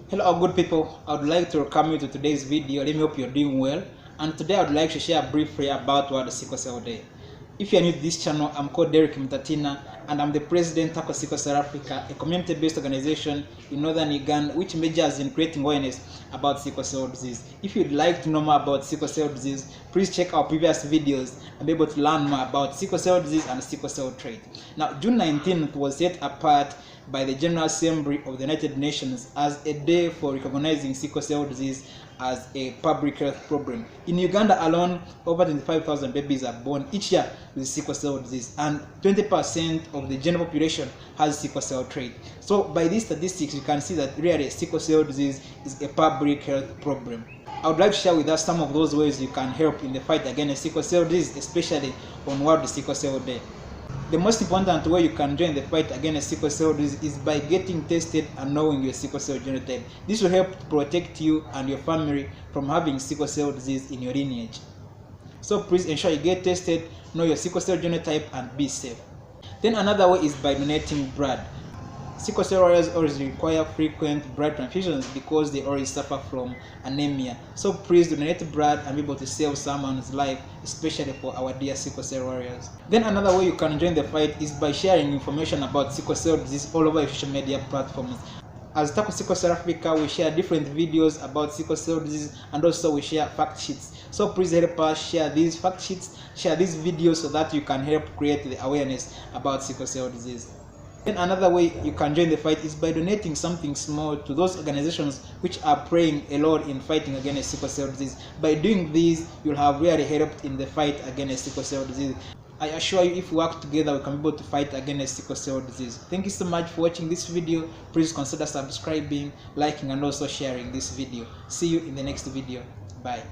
Hello good people, I would like to welcome you to today's video. Let me hope you're doing well. And today I would like to share briefly about World Sickle Cell Day. If you are new to this channel, I'm called Derek Mtatina and I'm the president of Sickle Cell Africa, a community-based organization in Northern Uganda which majors in creating awareness about sickle cell disease. If you'd like to know more about sickle cell disease, please check our previous videos and be able to learn more about sickle cell disease and sickle cell trait. Now, June 19th was set apart by the General Assembly of the United Nations as a day for recognizing sickle cell disease as a public health problem. In Uganda alone, over 25,000 babies are born each year with sickle cell disease, and 20% of the general population has sickle cell trait. So by these statistics, you can see that really sickle cell disease is a public health problem. I would like to share with us some of those ways you can help in the fight against sickle cell disease, especially on World Sickle Cell Day. The most important way you can join the fight against sickle cell disease is by getting tested and knowing your sickle cell genotype. This will help protect you and your family from having sickle cell disease in your lineage. So please ensure you get tested, know your sickle cell genotype, and be safe. Then another way is by donating blood. Sickle cell warriors always require frequent blood transfusions because they always suffer from anemia. So please donate blood and be able to save someone's life, especially for our dear sickle cell warriors. Then another way you can join the fight is by sharing information about sickle cell disease all over your social media platforms. As Taco Sickle Cell Africa, we share different videos about sickle cell disease and also we share fact sheets. So please help us share these fact sheets, share these videos so that you can help create the awareness about sickle cell disease. Then another way you can join the fight is by donating something small to those organizations which are playing a role in fighting against sickle cell disease. By doing this, you'll have really helped in the fight against sickle cell disease. I assure you, if we work together, we can be able to fight against sickle cell disease. Thank you so much for watching this video. Please consider subscribing, liking, and also sharing this video. See you in the next video. Bye.